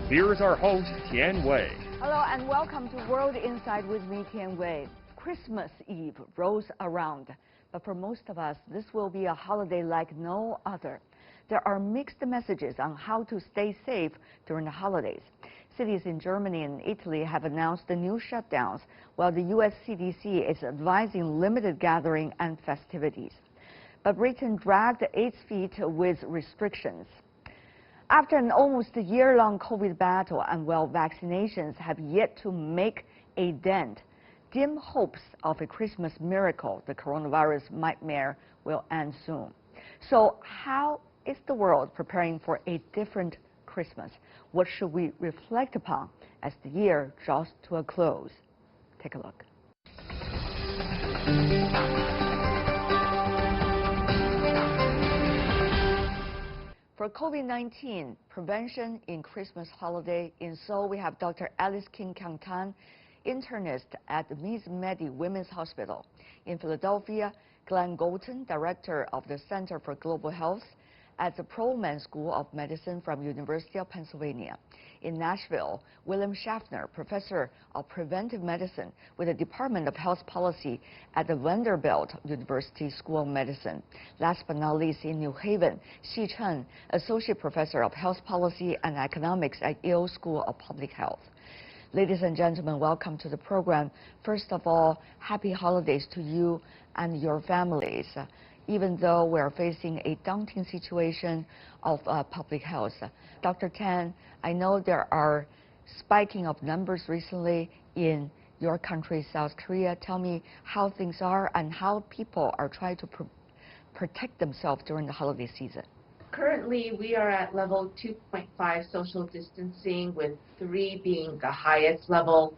Here is our host, Tian Wei. Hello and welcome to World Insight with me, Tian Wei. Christmas Eve rolls around, but for most of us, this will be a holiday like no other. There are mixed messages on how to stay safe during the holidays. Cities in Germany and Italy have announced the new shutdowns, while the U.S. CDC is advising limited gathering and festivities. But Britain dragged its feet with restrictions. After an almost year-long COVID battle and while vaccinations have yet to make a dent, dim hopes of a Christmas miracle, the coronavirus nightmare, will end soon. So how is the world preparing for a different Christmas? What should we reflect upon as the year draws to a close? Take a look. For COVID-19 prevention in Christmas holiday, in Seoul, we have Dr. Alice Kim Kyung-tan, internist at the Miss Medi Women's Hospital. In Philadelphia, Glenn Golton, director of the Center for Global Health at the Perelman School of Medicine from University of Pennsylvania. In Nashville, William Schaffner, professor of preventive medicine with the Department of Health Policy at the Vanderbilt University School of Medicine. Last but not least, in New Haven, Xi Chen, associate professor of health policy and economics at Yale School of Public Health. Ladies and gentlemen, welcome to the program. First of all, happy holidays to you and your families. Even though we're facing a daunting situation of public health. Dr. Tan, I know there are spiking of numbers recently in your country, South Korea. Tell me how things are and how people are trying to protect themselves during the holiday season. Currently, we are at level 2.5 social distancing, with 3 being the highest level.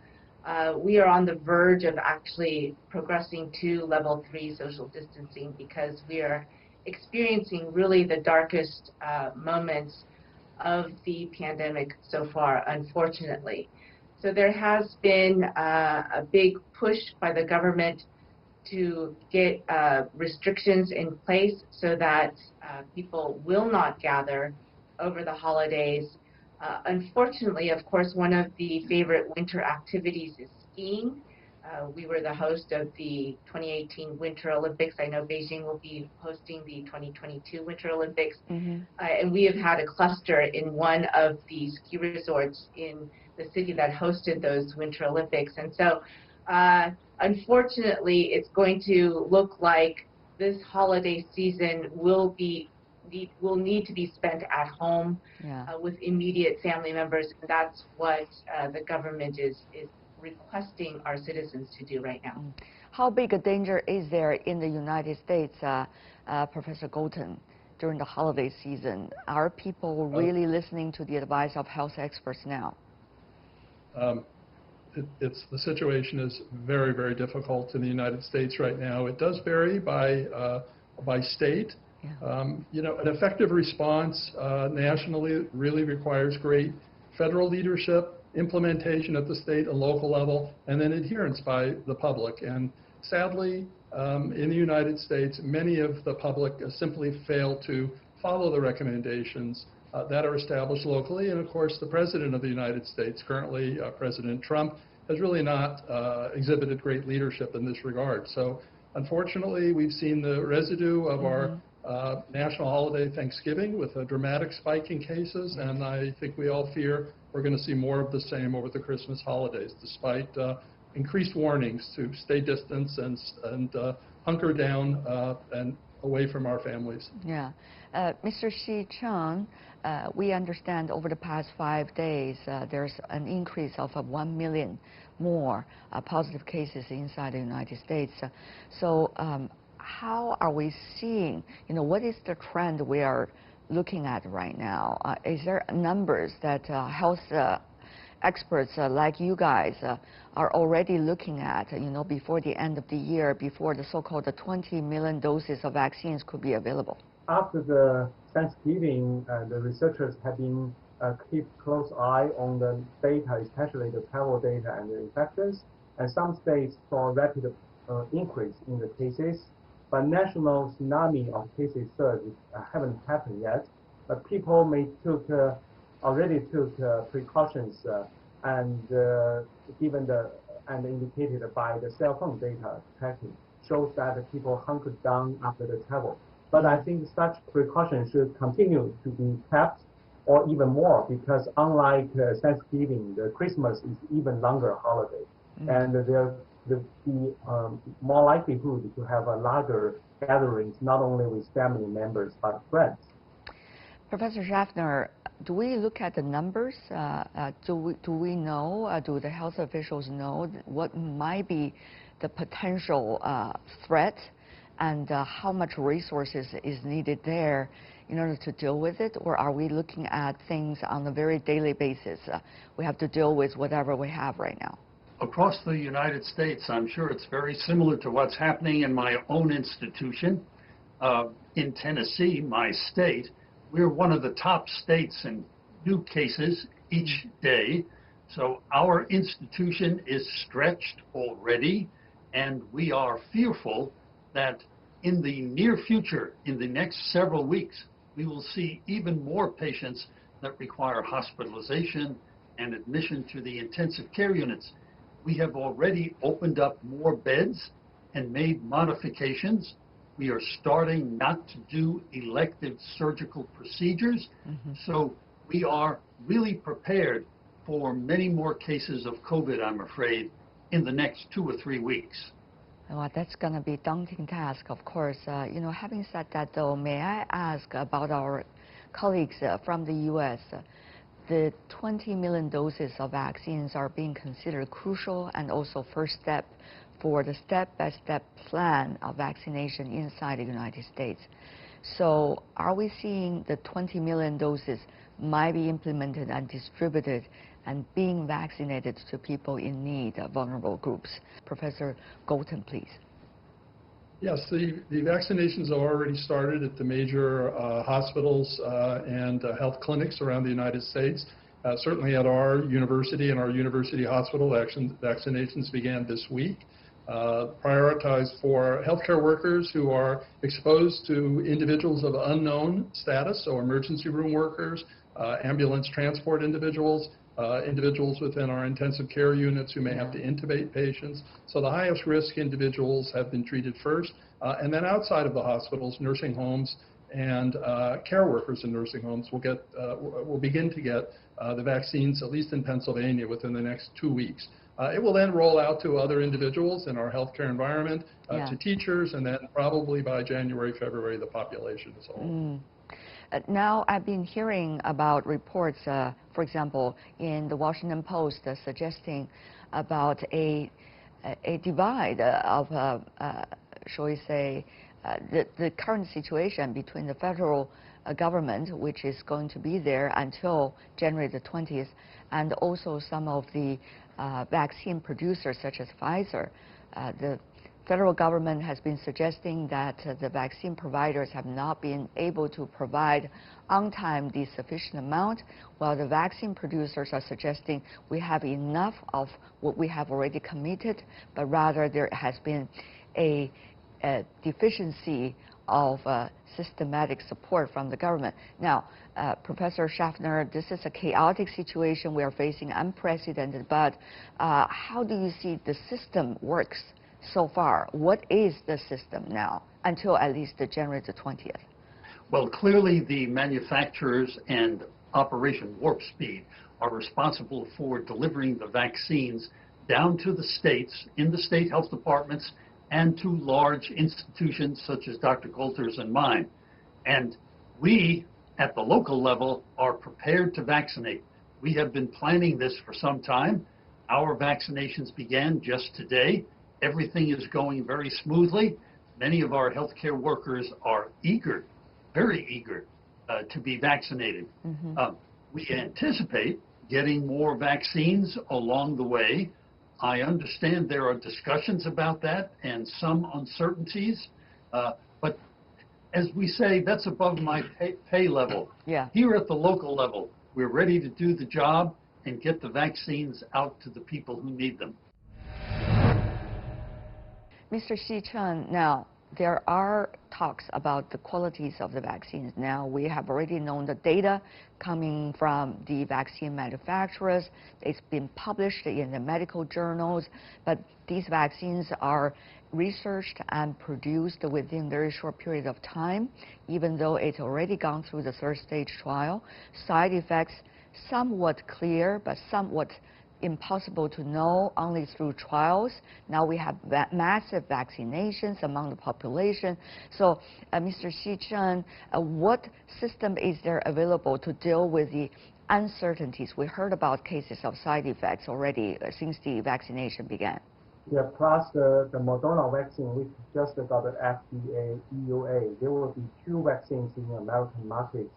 We are on the verge of actually progressing to level 3 social distancing because we are experiencing really the darkest moments of the pandemic so far, unfortunately. So there has been a big push by the government to get restrictions in place so that people will not gather over the holidays. Unfortunately, of course, one of the favorite winter activities is skiing. We were the host of the 2018 Winter Olympics. I know Beijing will be hosting the 2022 Winter Olympics. And we have had a cluster in one of the ski resorts in the city that hosted those Winter Olympics. And so, unfortunately, it's going to look like this holiday season will need to be spent at home with immediate family members. And that's what the government is requesting our citizens to do right now. How big a danger is there in the United States, Professor Golton, during the holiday season? Are people really listening to the advice of health experts now? The situation is very, very difficult in the United States right now. It does vary by state. You know, an effective response nationally really requires great federal leadership, implementation at the state and local level, and then adherence by the public. And sadly, in the United States, many of the public simply fail to follow the recommendations that are established locally. And of course, the President of the United States, currently President Trump, has really not exhibited great leadership in this regard. So unfortunately, we've seen the residue of our national holiday Thanksgiving with a dramatic spike in cases, and I think we all fear we're going to see more of the same over the Christmas holidays, despite increased warnings to stay distance and hunker down and away from our families. Yeah. Mr. Xi Chen, we understand over the past 5 days there's an increase of 1 million more positive cases inside the United States. So how are we seeing, you know, what is the trend we are looking at right now? Is there numbers that health experts like you guys are already looking at, you know, before the end of the year, before the so-called 20 million doses of vaccines could be available? After the Thanksgiving, the researchers have been keep close eye on the data, especially the travel data and the infections. And some states saw rapid increase in the cases, but national tsunami of cases surge haven't happened yet. But people may took already took precautions and indicated by the cell phone data tracking shows that the people hunkered down after the travel. But I think such precautions should continue to be kept, or even more, because unlike Thanksgiving, the Christmas is even longer holiday, and there will be more likelihood to have a larger gatherings, not only with family members but friends. Professor Schaffner, do we look at the numbers? Do we know? Do the health officials know what might be the potential threat, and how much resources is needed there in order to deal with it? Or are we looking at things on a very daily basis? We have to deal with whatever we have right now. Across the United States, I'm sure it's very similar to what's happening in my own institution. In Tennessee, my state, we're one of the top states in new cases each day. So our institution is stretched already, and we are fearful that in the near future, in the next several weeks, we will see even more patients that require hospitalization and admission to the intensive care units. We have already opened up more beds and made modifications. We are starting not to do elective surgical procedures. So we are really prepared for many more cases of COVID, I'm afraid, in the next 2 or 3 weeks. Well, that's going to be a daunting task, of course. Having said that, though, may I ask about our colleagues from the U.S.? The 20 million doses of vaccines are being considered crucial and also first step for the step-by-step plan of vaccination inside the United States. So are we seeing the 20 million doses might be implemented and distributed and being vaccinated to people in need, vulnerable groups? Professor Golton, please. Yes, the vaccinations have already started at the major hospitals and health clinics around the United States. Certainly at our university and our university hospital, vaccinations began this week. Prioritized for healthcare workers who are exposed to individuals of unknown status, so emergency room workers, ambulance transport individuals, individuals within our intensive care units who may have to intubate patients. So the highest risk individuals have been treated first. And then outside of the hospitals, nursing homes and care workers in nursing homes will begin to get the vaccines, at least in Pennsylvania, within the next 2 weeks. It will then roll out to other individuals in our healthcare environment, to teachers, and then probably by January, February, the population as a whole. Now, I've been hearing about reports, for example, in the Washington Post suggesting about a divide of, shall we say, the current situation between the federal government, which is going to be there until January the 20th, and also some of the vaccine producers, such as Pfizer. The federal government has been suggesting that the vaccine providers have not been able to provide on time the sufficient amount, while the vaccine producers are suggesting we have enough of what we have already committed, but rather there has been a deficiency of systematic support from the government. Now, Professor Schaffner, this is a chaotic situation we are facing, unprecedented, but how do you see the system works so far? What is the system now until at least January the 20th? Well, clearly the manufacturers and Operation Warp Speed are responsible for delivering the vaccines down to the states, in the state health departments, and to large institutions such as Dr. Coulter's and mine. And we, at the local level, are prepared to vaccinate. We have been planning this for some time. Our vaccinations began just today. Everything is going very smoothly. Many of our healthcare workers are eager, very eager, to be vaccinated. We anticipate getting more vaccines along the way. I understand there are discussions about that and some uncertainties, but as we say, that's above my pay level. Here at the local level, we're ready to do the job and get the vaccines out to the people who need them. Mr. Xi Chen, now, there are talks about the qualities of the vaccines. Now, we have already known the data coming from the vaccine manufacturers. It's been published in the medical journals, but these vaccines are researched and produced within a very short period of time, even though it's already gone through the third stage trial. Side effects somewhat clear, but somewhat impossible to know only through trials. Now we have massive vaccinations among the population. So, Mr. Xi Chen, what system is there available to deal with the uncertainties? We heard about cases of side effects already since the vaccination began. Yeah, plus the Moderna vaccine, which just got the FDA, EUA, there will be 2 vaccines in the American market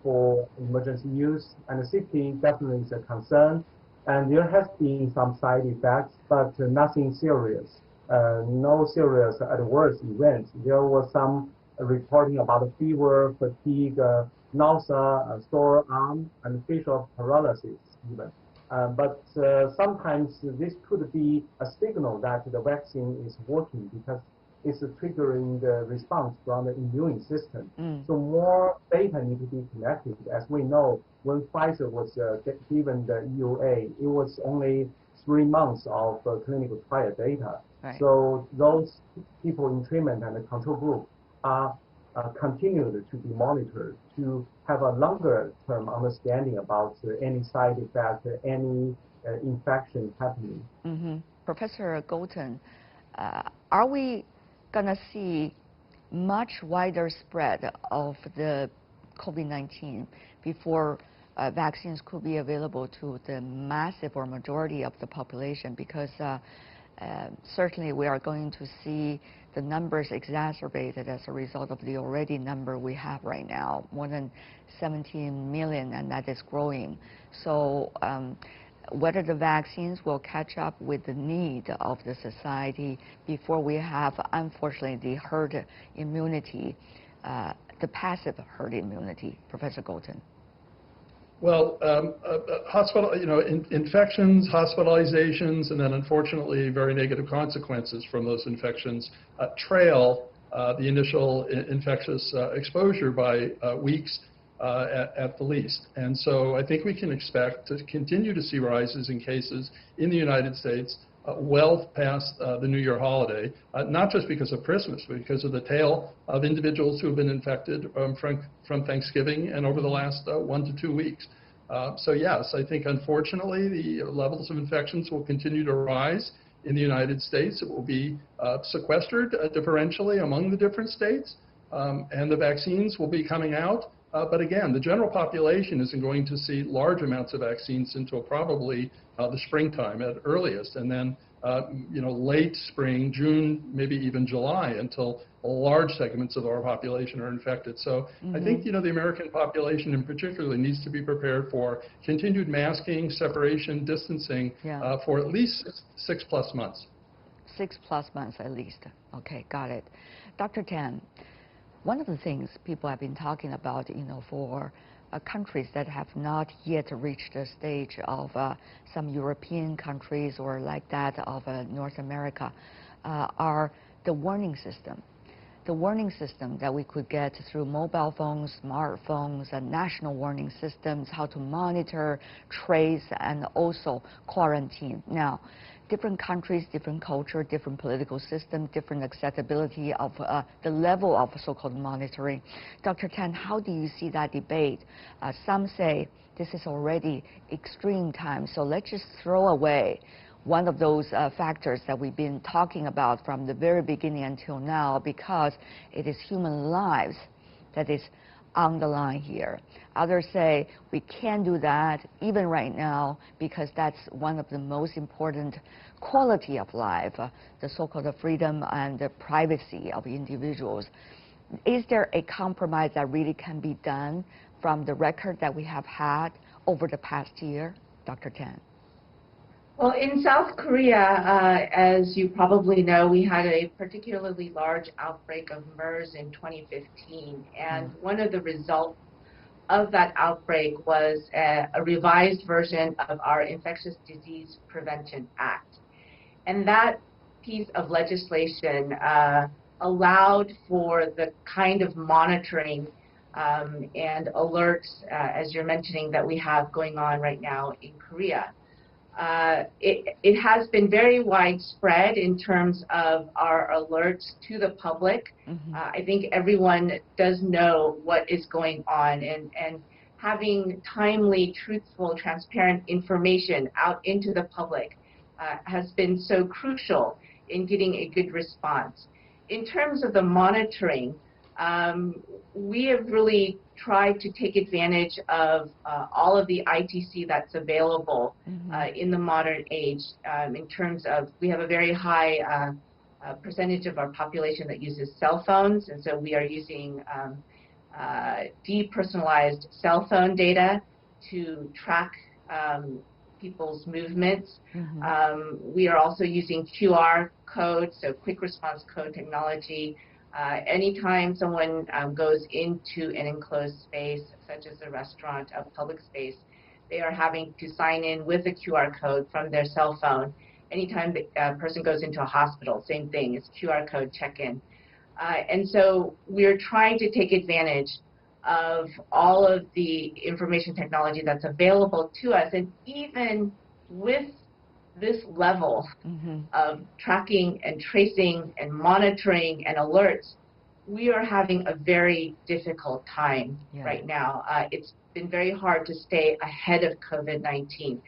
for emergency use, and the safety definitely is a concern. And there has been some side effects, but nothing serious. No serious adverse events. There was some reporting about fever, fatigue, nausea, sore arm, and facial paralysis even. But sometimes this could be a signal that the vaccine is working because it's triggering the response from the immune system. So more data need to be collected. As we know, when Pfizer was given the EUA, it was only 3 months of clinical trial data. So those people in treatment and the control group are continued to be monitored to have a longer term understanding about any side effect, any infection happening. Professor Golton, are we going to see much wider spread of the COVID-19 before vaccines could be available to the massive or majority of the population? Because certainly we are going to see the numbers exacerbated as a result of the already number we have right now, more than 17 million, and that is growing. So whether the vaccines will catch up with the need of the society before we have, unfortunately, the herd immunity, the passive herd immunity. Professor Golton. Well, infections, hospitalizations, and then unfortunately very negative consequences from those infections trail the initial infectious exposure by weeks at the least. And so I think we can expect to continue to see rises in cases in the United States well past the New Year holiday, not just because of Christmas, but because of the tail of individuals who have been infected from Thanksgiving and over the last 1 to 2 weeks. So yes, I think unfortunately the levels of infections will continue to rise in the United States. It will be sequestered differentially among the different states, and the vaccines will be coming out. But again, the general population isn't going to see large amounts of vaccines until probably the springtime at earliest, and then late spring, June, maybe even July, until large segments of our population are infected. So I think the American population in particular needs to be prepared for continued masking, separation, distancing for at least 6+ months. 6+ months at least. Okay, got it. Dr. Tan, one of the things people have been talking about, for countries that have not yet reached the stage of some European countries or like that of North America, are the warning system. The warning system that we could get through mobile phones, smartphones, and national warning systems, how to monitor, trace, and also quarantine. Now, different countries, different culture, different political system, different acceptability of the level of so-called monitoring. Dr. Tan, how do you see that debate? Some say this is already extreme time, so let's just throw away one of those factors that we've been talking about from the very beginning until now, because it is human lives that is on the line here. Others say we can't do that even right now because that's one of the most important quality of life, the so-called freedom and the privacy of individuals. Is there a compromise that really can be done from the record that we have had over the past year? Dr. Tan. Well, in South Korea, as you probably know, we had a particularly large outbreak of MERS in 2015. And one of the results of that outbreak was a revised version of our Infectious Disease Prevention Act. And that piece of legislation allowed for the kind of monitoring and alerts, as you're mentioning, that we have going on right now in Korea. It has been very widespread in terms of our alerts to the public. I think everyone does know what is going on, and having timely, truthful, transparent information out into the public has been so crucial in getting a good response. In terms of the monitoring, we have really tried to take advantage of all of the ITC that's available in the modern age. In terms of, we have a very high percentage of our population that uses cell phones, and so we are using depersonalized cell phone data to track people's movements. We are also using QR codes, so quick response code technology. Anytime someone goes into an enclosed space, such as a restaurant, a public space, they are having to sign in with a QR code from their cell phone. Anytime the person goes into a hospital, same thing, it's QR code check-in. And so we're trying to take advantage of all of the information technology that's available to us. And even with this level of tracking and tracing and monitoring and alerts, we are having a very difficult time right now. It's been very hard to stay ahead of COVID-19.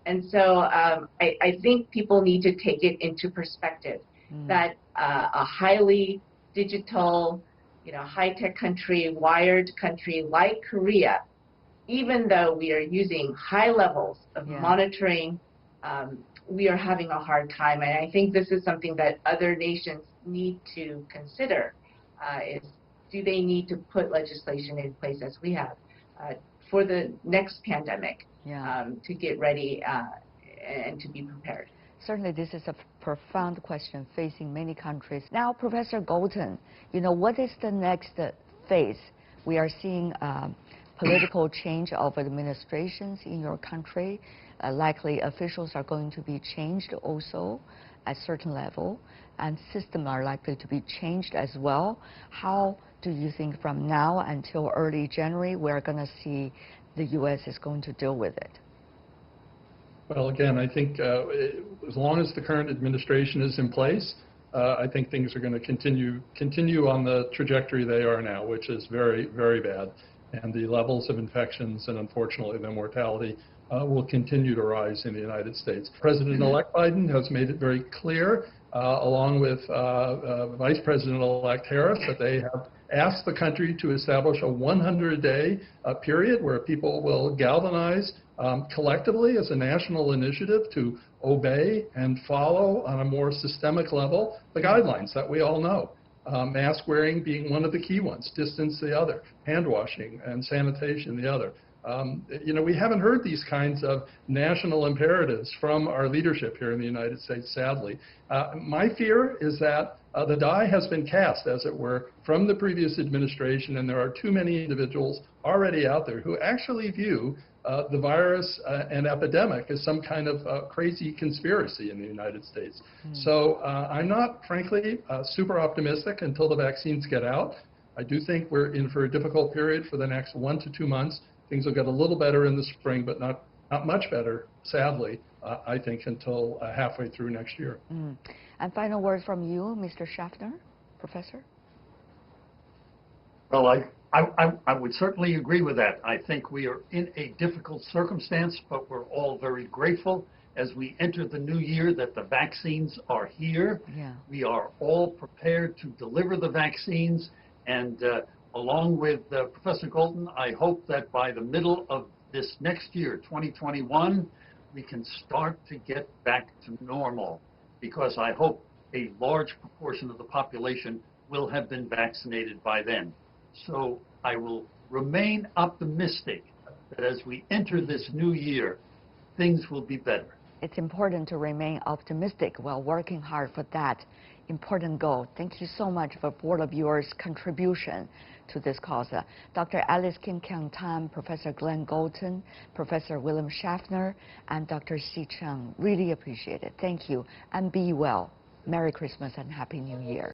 And so I think people need to take it into perspective that a highly digital, high-tech country, wired country like Korea, even though we are using high levels of monitoring, we are having a hard time. And I think this is something that other nations need to consider, is do they need to put legislation in place as we have for the next pandemic to get ready and to be prepared. Certainly, this is a profound question facing many countries. Now, Professor Golden, what is the next phase? We are seeing political change of administrations in your country. Likely, officials are going to be changed also at certain level, and systems are likely to be changed as well. How do you think from now until early January we're going to see the U.S. is going to deal with it? Well, again, I think as long as the current administration is in place, I think things are going to continue on the trajectory they are now, which is very, very bad. And the levels of infections and, unfortunately, the mortality will continue to rise in the United States. President-elect Biden has made it very clear, along with Vice President-elect Harris, that they have asked the country to establish a 100-day period where people will galvanize collectively as a national initiative to obey and follow on a more systemic level the guidelines that we all know. Mask wearing being one of the key ones, distance the other, hand washing and sanitation the other. We haven't heard these kinds of national imperatives from our leadership here in the United States, sadly. My fear is that the die has been cast, as it were, from the previous administration, and there are too many individuals already out there who actually view the virus and epidemic as some kind of crazy conspiracy in the United States. So I'm not, frankly, super optimistic until the vaccines get out. I do think we're in for a difficult period for the next 1 to 2 months. Things will get a little better in the spring, but not much better, sadly, I think, until halfway through next year. And final words from you, Mr. Schaffner, Professor? Well, I would certainly agree with that. I think we are in a difficult circumstance, but we're all very grateful as we enter the new year that the vaccines are here. We are all prepared to deliver the vaccines, and along with Professor Golden, I hope that by the middle of this next year, 2021, we can start to get back to normal, because I hope a large proportion of the population will have been vaccinated by then. So I will remain optimistic that as we enter this new year, things will be better. It's important to remain optimistic while working hard for that important goal. Thank you so much for both of yours contribution to this cause. Dr. Alice Kim Kyung-tan, Professor Glenn Golden, Professor William Schaffner, and Dr. Xi Cheng. Really appreciate it. Thank you, and be well. Merry Christmas and Happy New Year.